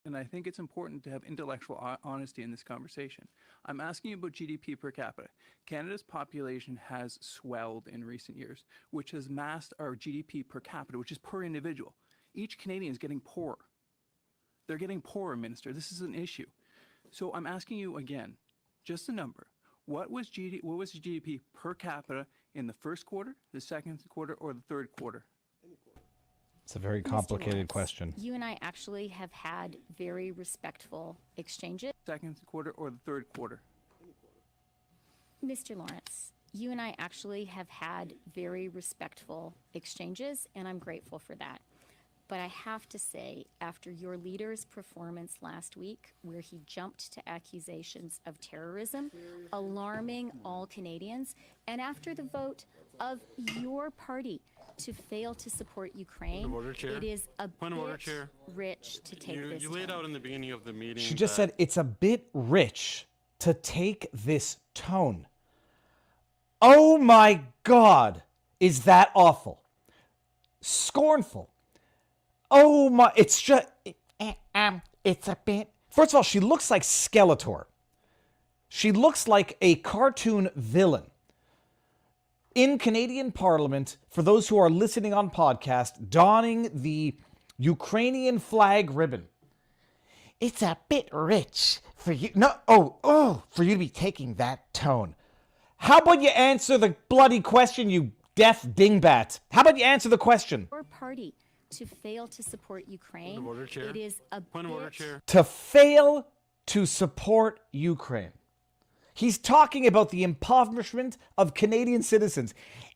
And I think it's important to have intellectual honesty in this conversation. I'm asking you about GDP per capita. Canada's population has swelled in recent years, which has masked our GDP per capita, which is per individual. Each Canadian is getting poorer. They're getting poorer, Minister. This is an issue. So I'm asking you again, just a number. What was GDP per capita in the first quarter, the second quarter, or the third quarter? It's a very complicated question. You and I actually have had very respectful exchanges. Second quarter or the third quarter? Mr. Lawrence, you and I actually have had very respectful exchanges, and I'm grateful for that. But I have to say, after your leader's performance last week, where he jumped to accusations of terrorism, alarming all Canadians, and after the vote of your party to fail to support Ukraine, it is a bit rich to take this. You laid out in the beginning of the meeting. She just said it's a bit rich to take this tone. Oh my God, is that awful? Scornful. Oh my, it's just, it's a bit. First of all, she looks like Skeletor. She looks like a cartoon villain. In Canadian Parliament, for those who are listening on podcast, donning the Ukrainian flag ribbon. It's a bit rich for you. For you to be taking that tone. How about you answer the bloody question, you deaf dingbat? How about you answer the question? Your party to fail to support Ukraine, it is a bit. To fail to support Ukraine. He's talking about the impoverishment of Canadian citizens.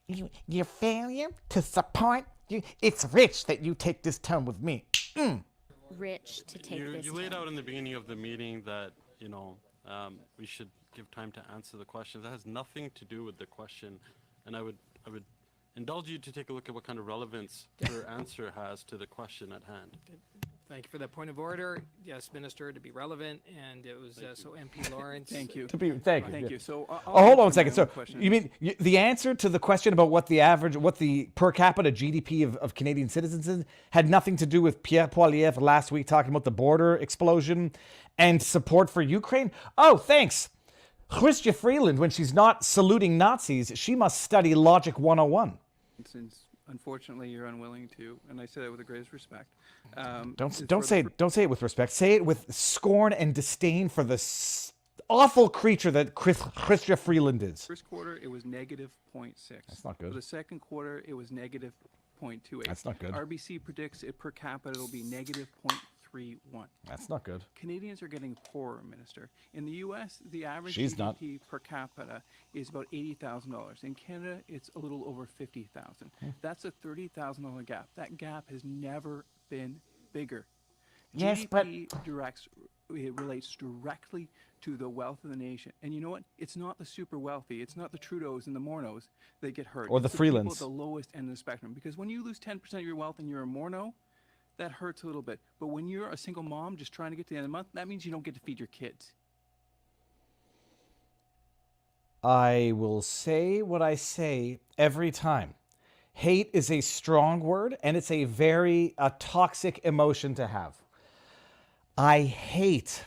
Your failure to support you. It's rich that you take this tone with me. Rich to take this. You laid out in the beginning of the meeting that we should give time to answer the questions. That has nothing to do with the question, and I would indulge you to take a look at what kind of relevance your answer has to the question at hand. Thank you for that point of order. Yes, Minister, to be relevant, and it was so MP Lawrence. Thank you. Thank you. So hold on a second. So you mean the answer to the question about what the per capita GDP of Canadian citizens is had nothing to do with Pierre Poilievre last week talking about the border explosion and support for Ukraine? Oh, thanks. Chrystia Freeland, when she's not saluting Nazis, she must study Logic 101. Since unfortunately you're unwilling to, and I say that with the greatest respect. Don't say it with respect. Say it with scorn and disdain for the awful creature that Chrystia Freeland is. First quarter it was negative 0.6. That's not good. For the second quarter it was negative 0.28. That's not good. RBC predicts it per capita will be negative 0.31. That's not good. Canadians are getting poorer, Minister. In the U.S., the average She's GDP per capita is about $80,000. In Canada, it's a little over $50,000. That's a $30,000 gap. That gap has never been bigger. Yes, GDP relates directly to the wealth of the nation. And you know what? It's not the super wealthy. It's not the Trudeaus and the Morneaus that get hurt. Or the Freelands. It's the people at the lowest end of the spectrum. Because when you lose 10% of your wealth and you're a Morneau, that hurts a little bit. But when you're a single mom just trying to get to the end of the month, that means you don't get to feed your kids. I will say what I say every time. Hate is a strong word, and it's a very toxic emotion to have. I hate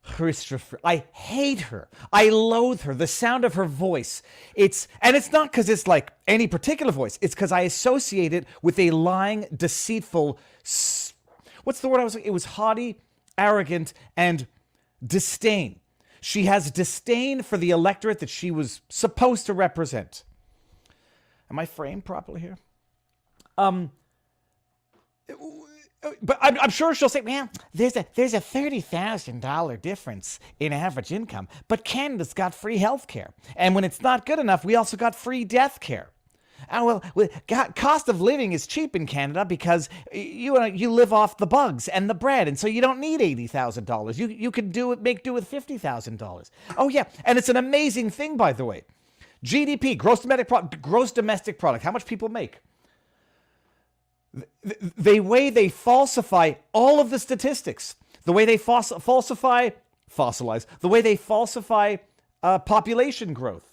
Christopher. I hate her. I loathe her. The sound of her voice. It's not because it's like any particular voice. It's because I associate it with a lying, deceitful. What's the word I was? It was haughty, arrogant, and disdain. She has disdain for the electorate that she was supposed to represent. Am I framed properly here? But I'm sure she'll say, "Man, there's a $30,000 difference in average income, but Canada's got free health care, and when it's not good enough, we also got free death care." Oh, well, cost of living is cheap in Canada because you live off the bugs and the bread, and so you don't need $80,000. You can make do with $50,000. Oh yeah, and it's an amazing thing, by the way. GDP, gross domestic product, how much people make. The way they falsify all of the statistics, the way they fossilize, the way they falsify population growth.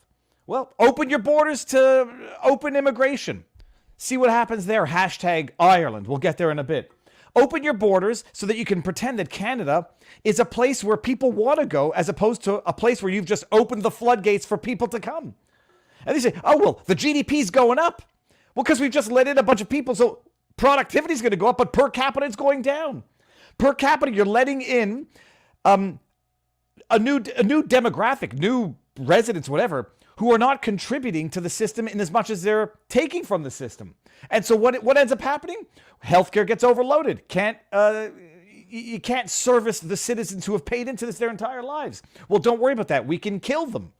Well, open your borders to open immigration. See what happens there. Hashtag Ireland. We'll get there in a bit. Open your borders so that you can pretend that Canada is a place where people want to go, as opposed to a place where you've just opened the floodgates for people to come. And they say, oh, well, the GDP's going up. Well, because we've just let in a bunch of people, so productivity is going to go up, but per capita is going down. Per capita, you're letting in a new demographic, new residents, whatever, who are not contributing to the system in as much as they're taking from the system. And so what ends up happening? Healthcare gets overloaded. You can't service the citizens who have paid into this their entire lives. Well, don't worry about that. We can kill them.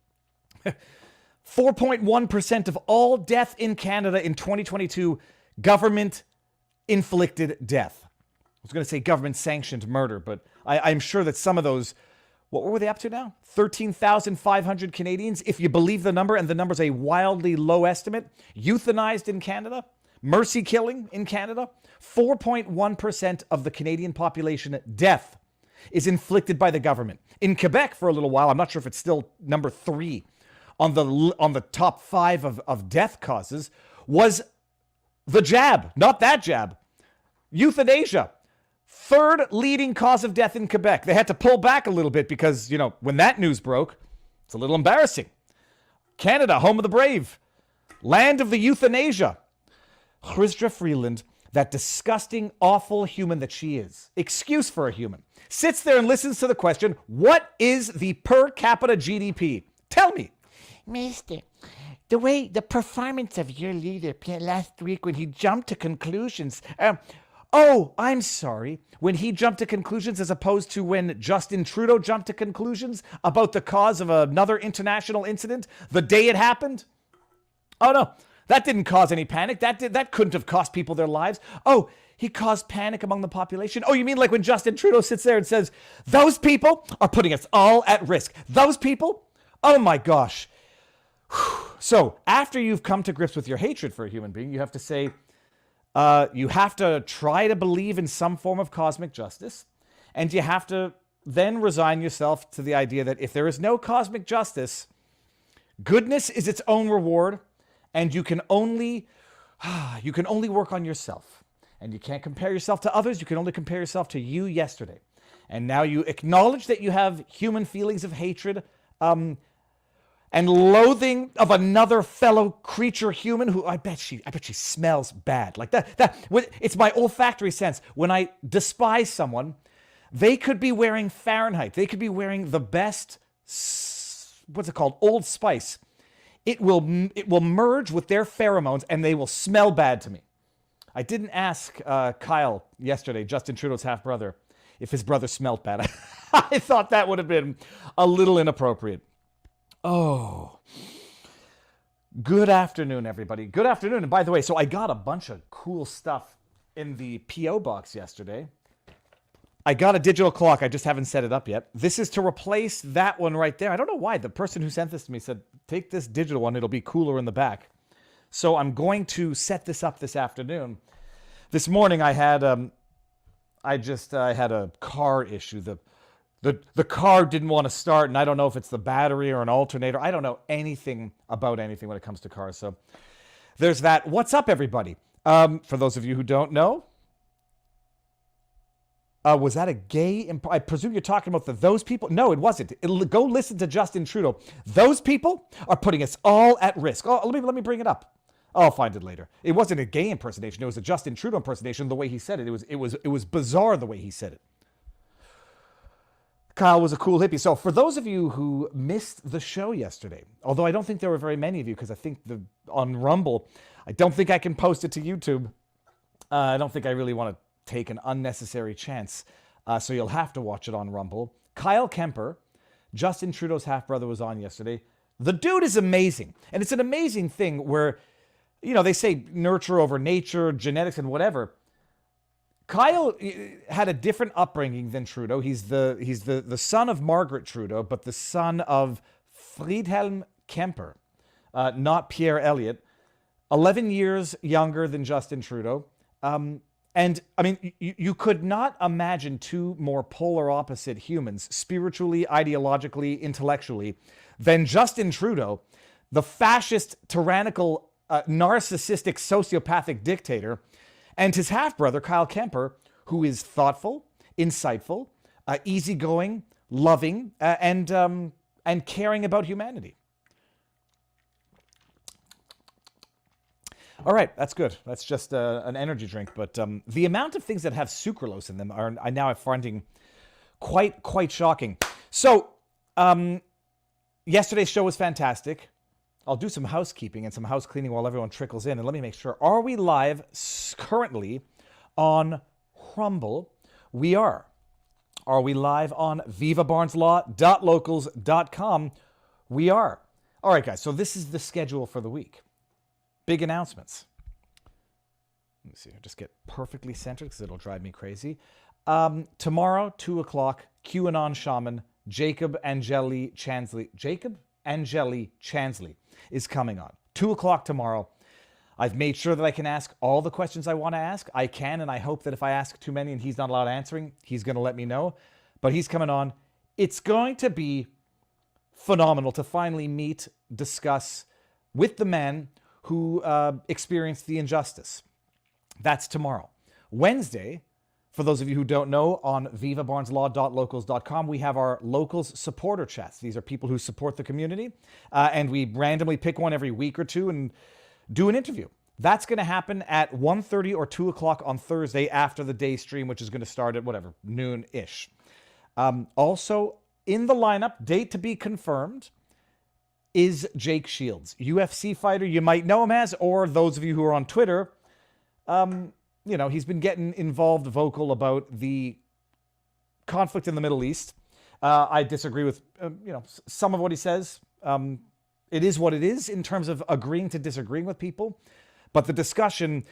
4.1% of all death in Canada in 2022, government-inflicted death. I was going to say government-sanctioned murder, but I'm sure that some of those, what were they up to now? 13,500 Canadians, if you believe the number, and the number's a wildly low estimate, euthanized in Canada, mercy killing in Canada. 4.1% of the Canadian population death is inflicted by the government. In Quebec, for a little while, I'm not sure if it's still number 3 on the top 5 of death causes, was the jab, not that jab. Euthanasia. 3rd leading cause of death in Quebec. They had to pull back a little bit because, when that news broke, it's a little embarrassing. Canada, home of the brave. Land of the euthanasia. Chrystia Freeland, that disgusting, awful human that she is, excuse for a human, sits there and listens to the question, what is the per capita GDP? Tell me. Mister, the performance of your leader last week when he jumped to conclusions. Oh, I'm sorry. When he jumped to conclusions as opposed to when Justin Trudeau jumped to conclusions about the cause of another international incident the day it happened? Oh, no. That didn't cause any panic. That couldn't have cost people their lives. Oh, he caused panic among the population. Oh, you mean like when Justin Trudeau sits there and says, those people are putting us all at risk. Those people? Oh, my gosh. So after you've come to grips with your hatred for a human being, you have to say, you have to try to believe in some form of cosmic justice, and you have to then resign yourself to the idea that if there is no cosmic justice, goodness is its own reward, and you can only work on yourself. And you can't compare yourself to others. You can only compare yourself to you yesterday. And now you acknowledge that you have human feelings of hatred, and loathing of another fellow creature human who I bet she smells bad. Like that it's my olfactory sense. When I despise someone, they could be wearing Fahrenheit. They could be wearing the best, what's it called? Old Spice. It will merge with their pheromones and they will smell bad to me. I didn't ask Kyle yesterday, Justin Trudeau's half-brother, if his brother smelled bad. I thought that would have been a little inappropriate. Oh, good afternoon, everybody. Good afternoon. And by the way, so I got a bunch of cool stuff in the P.O. box yesterday. I got a digital clock. I just haven't set it up yet. This is to replace that one right there. I don't know why. The person who sent this to me said, take this digital one. It'll be cooler in the back. So I'm going to set this up this afternoon. This morning I had I had a car issue. The car didn't want to start, and I don't know if it's the battery or an alternator. I don't know anything about anything when it comes to cars. So there's that. What's up, everybody? For those of you who don't know, was that a gay? I presume you're talking about those people? No, it wasn't. Go listen to Justin Trudeau. Those people are putting us all at risk. Oh, let me bring it up. I'll find it later. It wasn't a gay impersonation. It was a Justin Trudeau impersonation. The way he said it, it was bizarre the way he said it. Kyle was a cool hippie. So for those of you who missed the show yesterday, although I don't think there were very many of you because I think on Rumble, I don't think I can post it to YouTube. I don't think I really want to take an unnecessary chance. So you'll have to watch it on Rumble. Kyle Kemper, Justin Trudeau's half-brother, was on yesterday. The dude is amazing. And it's an amazing thing where, they say nurture over nature, genetics and whatever. Kyle had a different upbringing than Trudeau. He's the son of Margaret Trudeau, but the son of Friedhelm Kemper, not Pierre Elliott. 11 years younger than Justin Trudeau. And I mean, you could not imagine two more polar opposite humans, spiritually, ideologically, intellectually, than Justin Trudeau, the fascist, tyrannical, narcissistic, sociopathic dictator, and his half-brother, Kyle Kemper, who is thoughtful, insightful, easygoing, loving, and caring about humanity. All right, that's good. That's just an energy drink. But the amount of things that have sucralose in them I now finding quite shocking. So yesterday's show was fantastic. I'll do some housekeeping and some house cleaning while everyone trickles in. And let me make sure. Are we live currently on Rumble? We are. Are we live on vivabarneslaw.locals.com? We are. All right, guys. So this is the schedule for the week. Big announcements. Let me see. Just get perfectly centered because it'll drive me crazy. Tomorrow, 2 o'clock, QAnon shaman Jacob Angeli Chansley. Jacob Angeli Chansley is coming on. 2 o'clock tomorrow. I've made sure that I can ask all the questions I want to ask. I can, and I hope that if I ask too many and he's not allowed answering, he's going to let me know. But he's coming on. It's going to be phenomenal to finally meet, discuss with the man who experienced the injustice. That's tomorrow. Wednesday, for those of you who don't know, on vivabarneslaw.locals.com, we have our locals supporter chats. These are people who support the community, and we randomly pick one every week or two and do an interview. That's going to happen at 1:30 or 2 o'clock on Thursday after the day stream, which is going to start at noon-ish. Also, in the lineup, date to be confirmed, is Jake Shields, UFC fighter. You might know him as, or those of you who are on Twitter, he's been getting involved, vocal about the conflict in the Middle East. I disagree with, some of what he says. It is what it is in terms of agreeing to disagreeing with people. But the discussion,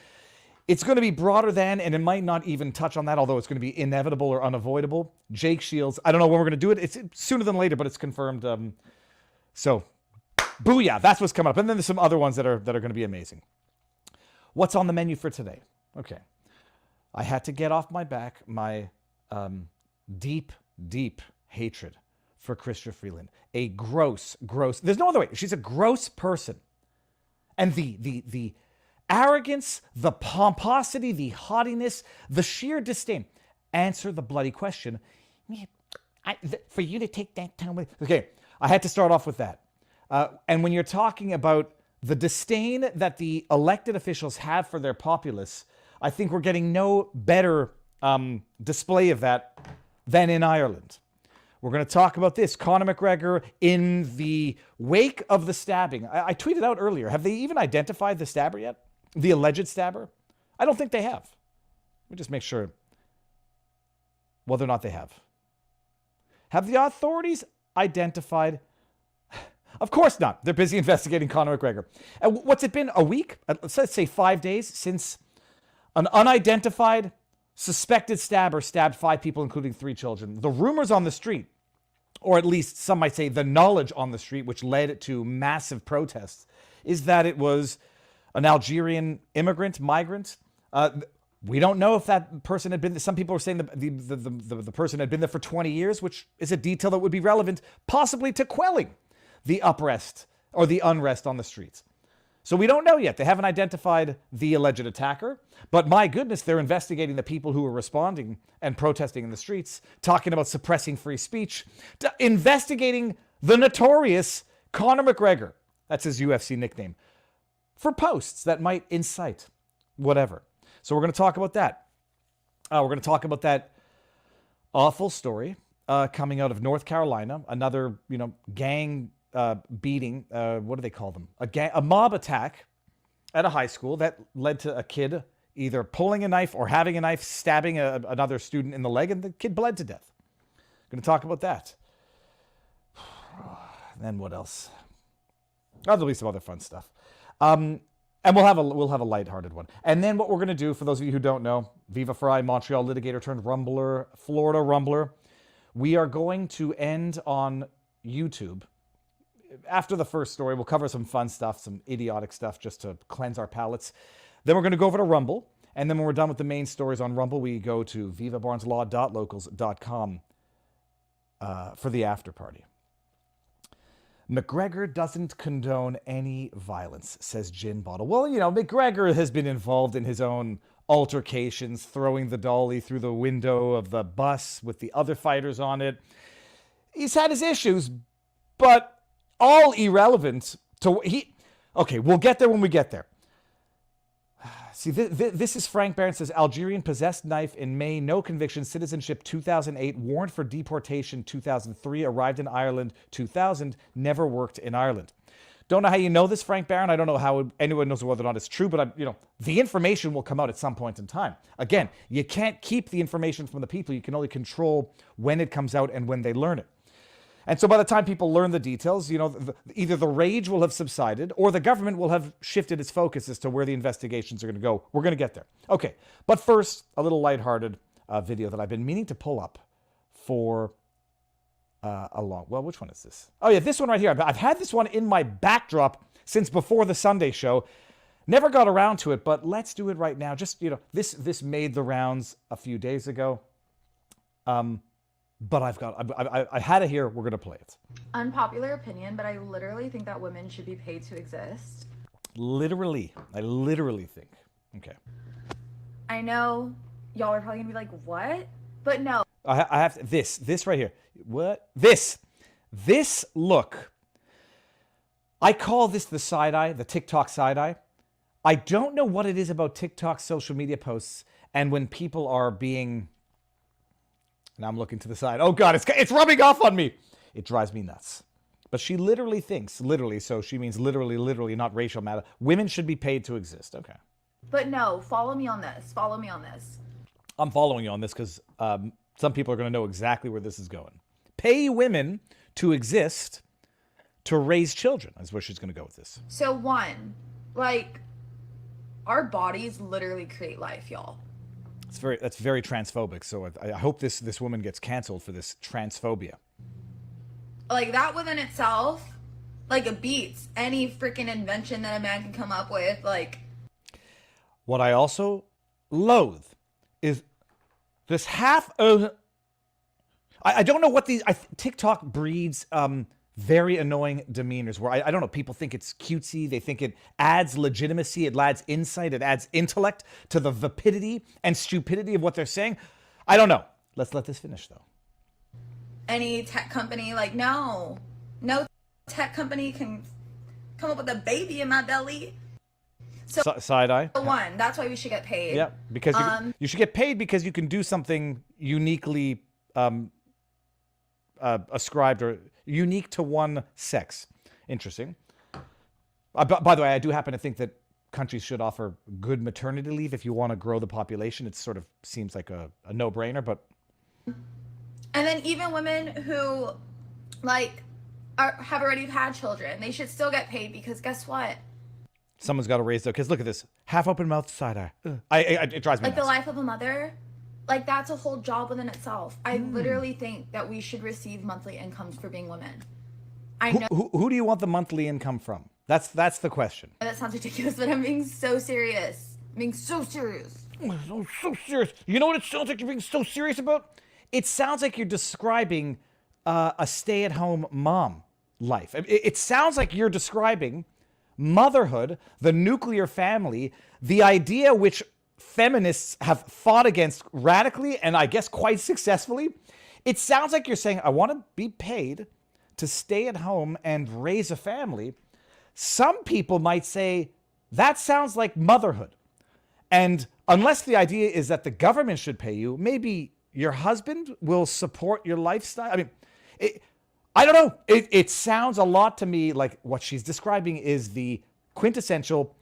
it's going to be broader than, and it might not even touch on that, although it's going to be inevitable or unavoidable. Jake Shields, I don't know when we're going to do it. It's sooner than later, but it's confirmed. So, booyah, that's what's coming up. And then there's some other ones that are going to be amazing. What's on the menu for today? Okay. I had to get off my back my deep hatred for Chrystia Freeland. A gross, there's no other way. She's a gross person. And the arrogance, the pomposity, the haughtiness, the sheer disdain. Answer the bloody question. For you to take that time. Okay, I had to start off with that. And when you're talking about the disdain that the elected officials have for their populace, I think we're getting no better display of that than in Ireland. We're going to talk about this. Conor McGregor in the wake of the stabbing. I tweeted out earlier, have they even identified the stabber yet? The alleged stabber? I don't think they have. Let me just make sure whether or not they have. Have the authorities identified? Of course not. They're busy investigating Conor McGregor. And what's it been? A week? Let's say 5 days since an unidentified suspected stabber stabbed 5 people, including 3 children. The rumors on the street, or at least some might say the knowledge on the street, which led to massive protests, is that it was an Algerian migrant. We don't know if that person had been there. Some people are saying the person had been there for 20 years, which is a detail that would be relevant possibly to quelling the unrest on the streets. So we don't know yet. They haven't identified the alleged attacker. But my goodness, they're investigating the people who were responding and protesting in the streets, talking about suppressing free speech, investigating the notorious Conor McGregor. That's his UFC nickname. For posts that might incite whatever. So we're going to talk about that. We're going to talk about that awful story coming out of North Carolina. Another, gang beating. What do they call them? A mob attack at a high school that led to a kid either pulling a knife or having a knife, stabbing another student in the leg, and the kid bled to death. Going to talk about that. And then what else? Oh, there'll be some other fun stuff. And we'll have a lighthearted one. And then what we're going to do, for those of you who don't know, Viva Fry, Montreal litigator turned Rumbler, Florida Rumbler. We are going to end on YouTube. After the first story, we'll cover some fun stuff, some idiotic stuff, just to cleanse our palates. Then we're going to go over to Rumble. And then when we're done with the main stories on Rumble, we go to vivabarneslaw.locals.com for the after party. McGregor doesn't condone any violence, says Gin Bottle. Well, McGregor has been involved in his own altercations, throwing the dolly through the window of the bus with the other fighters on it. He's had his issues, but all irrelevant to Okay, we'll get there when we get there. See, this is Frank Barron says, Algerian possessed knife in May, no conviction, citizenship 2008, warrant for deportation 2003, arrived in Ireland 2000, never worked in Ireland. Don't know how you know this, Frank Barron. I don't know how anyone knows whether or not it's true, but the information will come out at some point in time. Again, you can't keep the information from the people. You can only control when it comes out and when they learn it. And so by the time people learn the details, either the rage will have subsided or the government will have shifted its focus as to where the investigations are going to go. We're going to get there. Okay, but first, a little lighthearted video that I've been meaning to pull up for well, which one is this? Oh yeah, this one right here. I've had this one in my backdrop since before the Sunday show. Never got around to it, but let's do it right now. Just, this made the rounds a few days ago. But I had it here. We're going to play it. Unpopular opinion, but I literally think that women should be paid to exist. Literally. I literally think. Okay. I know y'all are probably going to be like, what? But no. I have this right here. What? This look. I call this the side eye, the TikTok side eye. I don't know what it is about TikTok social media posts and when people are being... Now I'm looking to the side. Oh, God, it's rubbing off on me. It drives me nuts. But she literally thinks, so she means literally, not racial matter. Women should be paid to exist. Okay. But no, follow me on this. Follow me on this. I'm following you on this because some people are going to know exactly where this is going. Pay women to exist to raise children is where she's going to go with this. So one, our bodies literally create life, y'all. That's very transphobic. So I hope this woman gets canceled for this transphobia. That within itself, it beats any freaking invention that a man can come up with. What I also loathe is this half of... I don't know what these... TikTok breeds very annoying demeanors where I don't know, people think it's cutesy, they think it adds legitimacy, it adds insight, it adds intellect to the vapidity and stupidity of what they're saying. I don't know. Let's let this finish though. Any tech company, no tech company can come up with a baby in my belly. So side eye. One, that's why we should get paid. Yeah, because you should get paid because you can do something uniquely ascribed or unique to one sex. Interesting. By the way, I do happen to think that countries should offer good maternity leave if you want to grow the population. It sort of seems like a no-brainer, but... And then even women who, have already had children, they should still get paid because guess what? Someone's got to raise their kids. Look at this. Half open mouth, side eye. It drives me nuts. The life of a mother... that's a whole job within itself. I literally think that we should receive monthly incomes for being women. I know who do you want the monthly income from? That's the question. that sounds ridiculous, but I'm being so serious. I'm being so serious. I'm so serious. You know what it sounds like you're being so serious about? It sounds like you're describing a stay-at-home mom life. It sounds like you're describing motherhood, the nuclear family, the idea which feminists have fought against radically and I guess quite successfully. It sounds like you're saying, I want to be paid to stay at home and raise a family. Some people might say, that sounds like motherhood. And unless the idea is that the government should pay you, maybe your husband will support your lifestyle. I mean, I don't know. It sounds a lot to me like what she's describing is the quintessential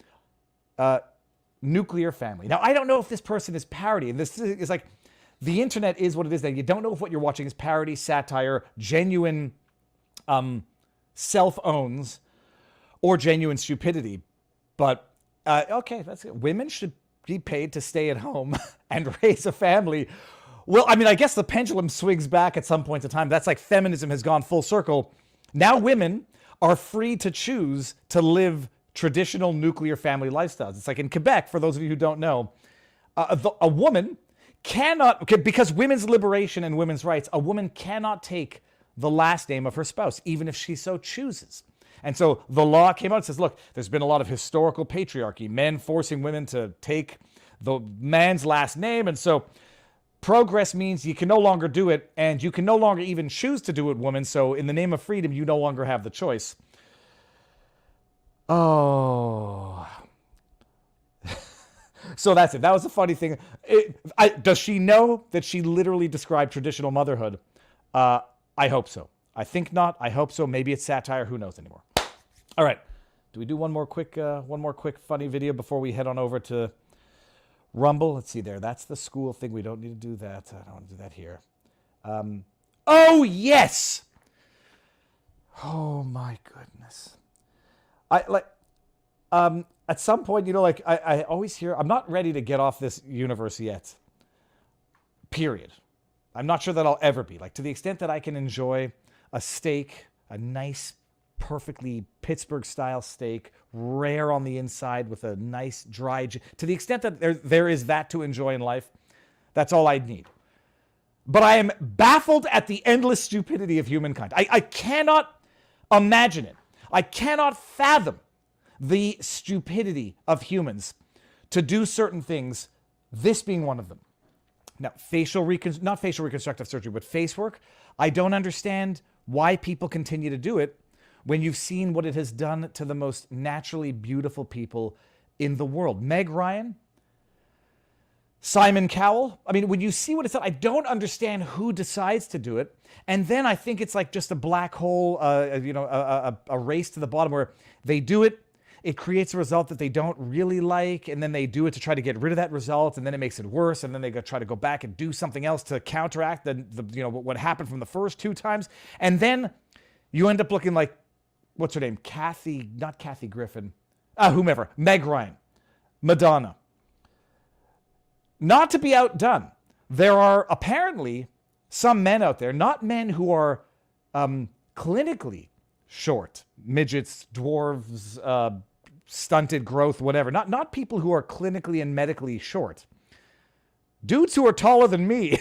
nuclear family. Now, I don't know if this person is parody. And this is the internet is what it is. That you don't know if what you're watching is parody, satire, genuine self-owns, or genuine stupidity. But, okay, that's it. Women should be paid to stay at home and raise a family. Well, I mean, I guess the pendulum swings back at some point in time. That's feminism has gone full circle. Now women are free to choose to live traditional nuclear family lifestyles. It's in Quebec, for those of you who don't know, a woman cannot, because women's liberation and women's rights, a woman cannot take the last name of her spouse, even if she so chooses. And so the law came out and says, look, there's been a lot of historical patriarchy, men forcing women to take the man's last name. And so progress means you can no longer do it, and you can no longer even choose to do it, woman. So in the name of freedom, you no longer have the choice. Oh. So that's it. That was a funny thing. Does she know that she literally described traditional motherhood? I hope so. I think not. I hope so. Maybe it's satire. Who knows anymore? All right. Do we do one more quick funny video before we head on over to Rumble? Let's see there. That's the school thing. We don't need to do that. I don't want to do that here. Oh, yes. Oh, my goodness. At some point, I always hear, I'm not ready to get off this universe yet. Period. I'm not sure that I'll ever be. To the extent that I can enjoy a steak, a nice, perfectly Pittsburgh-style steak, rare on the inside with a nice dry... To the extent that there is that to enjoy in life, that's all I'd need. But I am baffled at the endless stupidity of humankind. I cannot imagine it. I cannot fathom the stupidity of humans to do certain things, this being one of them. Now, not facial reconstructive surgery, but face work, I don't understand why people continue to do it when you've seen what it has done to the most naturally beautiful people in the world. Meg Ryan, Simon Cowell. I mean, when you see what it's done, I don't understand who decides to do it. And then I think it's like just a black hole, a race to the bottom where they do it. It creates a result that they don't really like, and then they do it to try to get rid of that result, and then it makes it worse, and then they try to go back and do something else to counteract what happened from the first 2 times, and then you end up looking like, what's her name? Not Kathy Griffin, whomever, Meg Ryan, Madonna. Not to be outdone, there are apparently some men out there, not men who are clinically short, midgets, dwarves, stunted growth, whatever. Not people who are clinically and medically short. Dudes who are taller than me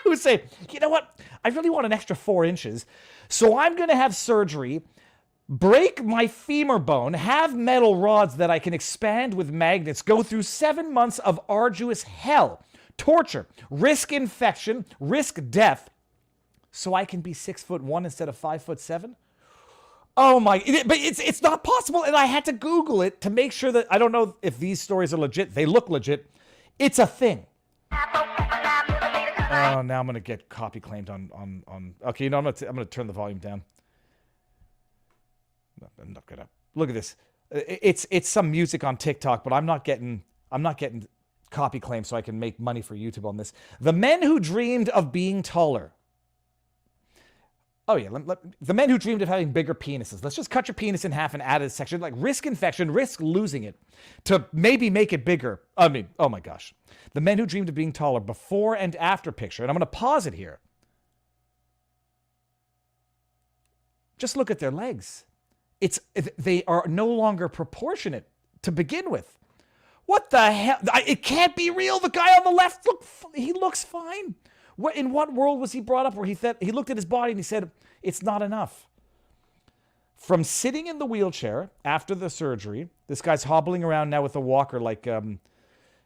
who say, you know what? I really want an extra 4 inches. So I'm going to have surgery, break my femur bone, have metal rods that I can expand with magnets, go through 7 months of arduous hell, torture, risk infection, risk death, so I can be 6'1" instead of 5'7". Oh my, but it's not possible. And I had to Google it to make sure that, I don't know if these stories are legit. They look legit. It's a thing. Oh, now I'm going to get copy claimed on. Okay, I'm going to turn the volume down. I'm not going to. Look at this. It's some music on TikTok, but I'm not getting copy claimed so I can make money for YouTube on this. The men who dreamed of being taller. Oh, yeah. The men who dreamed of having bigger penises. Let's just cut your penis in half and add a section. Risk infection, risk losing it to maybe make it bigger. I mean, oh my gosh. The men who dreamed of being taller, before and after picture. And I'm going to pause it here. Just look at their legs. They are no longer proportionate to begin with. What the hell? It can't be real. The guy on the left, he looks fine. In what world was he brought up where he looked at his body and he said, it's not enough? From sitting in the wheelchair after the surgery, this guy's hobbling around now with a walker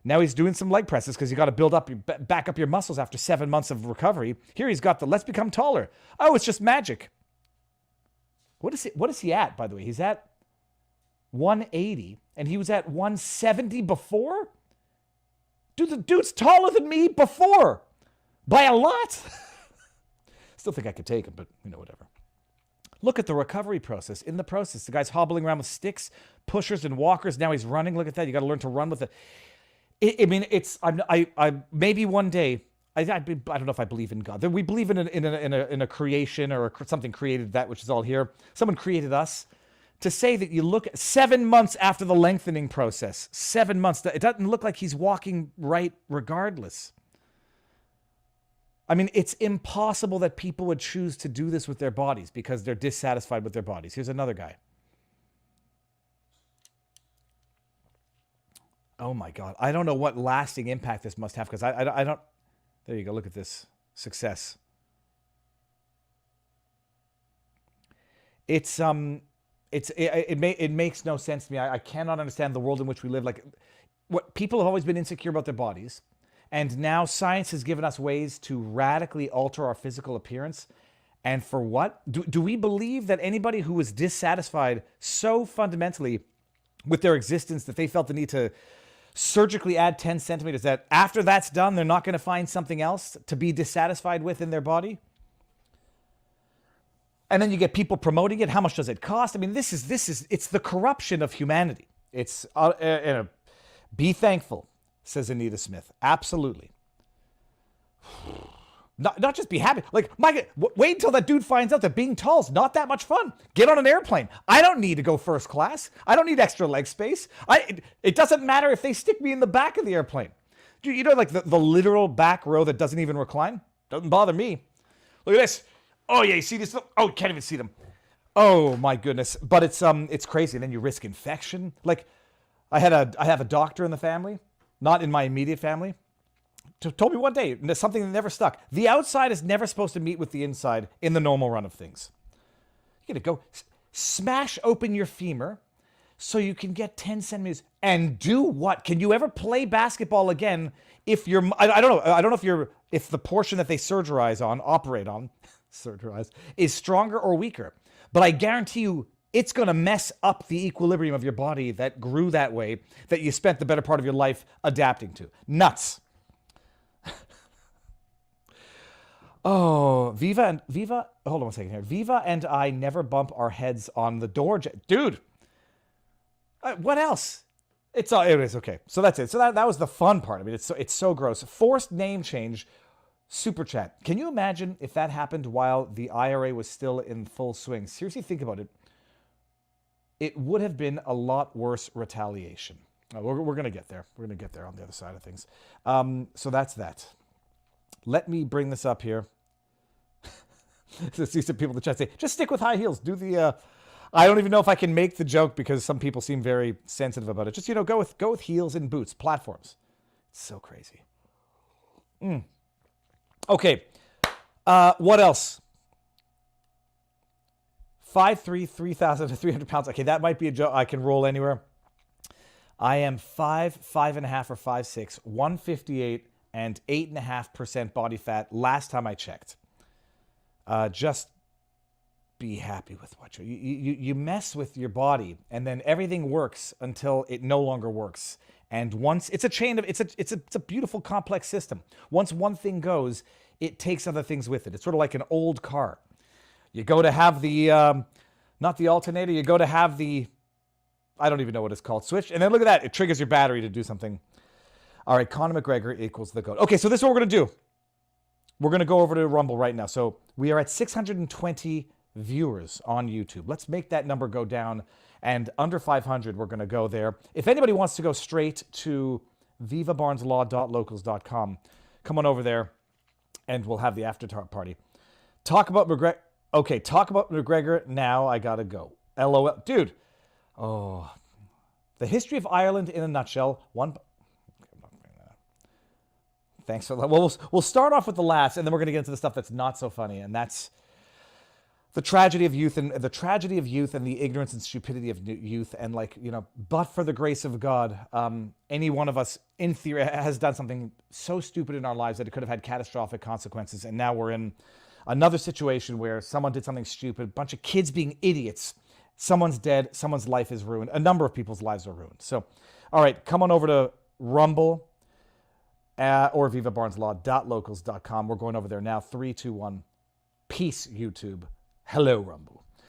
now he's doing some leg presses because you got to build up, back up your muscles after 7 months of recovery. Here he's got let's become taller. Oh, it's just magic. What is he at, by the way? He's at 180 and he was at 170 before? Dude, the dude's taller than me before. By a lot. Still think I could take him, but whatever. Look at the recovery process. In the process, the guy's hobbling around with sticks, pushers, and walkers. Now he's running. Look at that. You got to learn to run with it. Maybe one day. I don't know if I believe in God. We believe in a creation or something created that which is all here. Someone created us. To say that you look at 7 months after the lengthening process, 7 months, it doesn't look like he's walking right regardless. I mean, it's impossible that people would choose to do this with their bodies because they're dissatisfied with their bodies. Here's another guy. Oh my God. I don't know what lasting impact this must have because I don't. There you go. Look at this success. It makes no sense to me. I cannot understand the world in which we live. what people have always been insecure about their bodies, and now science has given us ways to radically alter our physical appearance. And for what? Do we believe that anybody who was dissatisfied so fundamentally with their existence that they felt the need to surgically add 10 centimeters, that after that's done, they're not going to find something else to be dissatisfied with in their body? And then you get people promoting it. How much does it cost? I mean, it's the corruption of humanity. It's, be thankful, says Anita Smith. Absolutely. Not just be happy. Like, wait until that dude finds out that being tall is not that much fun. Get on an airplane. I don't need to go first class. I don't need extra leg space. It doesn't matter if they stick me in the back of the airplane. You know, like the literal back row that doesn't even recline? Doesn't bother me. Look at this. Oh, yeah, you see this? Oh, can't even see them. Oh, my goodness. But it's crazy. And then you risk infection. Like, I have a doctor in the family, not in my immediate family, told me one day, something that never stuck. The outside is never supposed to meet with the inside in the normal run of things. You're going to go smash open your femur so you can get 10 centimeters and do what? Can you ever play basketball again if you're, I don't know. I don't know if the portion that they operate on, is stronger or weaker. But I guarantee you, it's going to mess up the equilibrium of your body that grew that way, that you spent the better part of your life adapting to. Nuts. Oh, Viva, hold on one second here. Viva and I never bump our heads on the door. Dude, what else? It is okay. So that's it. So that was the fun part. I mean, it's so gross. Forced name change, super chat. Can you imagine if that happened while the IRA was still in full swing? Seriously, think about it. It would have been a lot worse retaliation. We're going to get there. We're going to get there on the other side of things. So that's that. Let me bring this up here. See some people in the chat say, just stick with high heels. Do the, I don't even know if I can make the joke because some people seem very sensitive about it. Just, go with heels and boots, platforms. It's so crazy. Okay. What else? 5'3", 3,300 pounds. Okay, that might be a joke. I can roll anywhere. I am 5'5.5" or 5'6", 158 and 8.5% body fat last time I checked. Just be happy with what you mess with your body, and then everything works until it no longer works. And once it's a chain of it's a beautiful complex system. Once one thing goes, it takes other things with it. It's sort of like an old car. You go to have the not the alternator. You go to have the, I don't even know what it's called, switch, and then look at that. It triggers your battery to do something. All right, Conor McGregor equals the GOAT. Okay, so this is what we're going to do. We're going to go over to Rumble right now. So we are at 620 viewers on YouTube. Let's make that number go down. And under 500, we're going to go there. If anybody wants to go straight to vivabarneslaw.locals.com, come on over there, and we'll have the after party. Talk about McGregor. Okay, talk about McGregor now. I got to go. LOL. Dude. Oh. The history of Ireland in a nutshell. Thanks for that. Well, we'll start off with the last, and then we're going to get into the stuff that's not so funny, and that's the tragedy of youth and the ignorance and stupidity of youth. And but for the grace of God, any one of us, in theory, has done something so stupid in our lives that it could have had catastrophic consequences. And now we're in another situation where someone did something stupid, a bunch of kids being idiots. Someone's dead. Someone's life is ruined. A number of people's lives are ruined. So, all right, come on over to Rumble. Or vivabarneslaw.locals.com. We're going over there now. 3, 2, 1. Peace, YouTube. Hello, Rumble.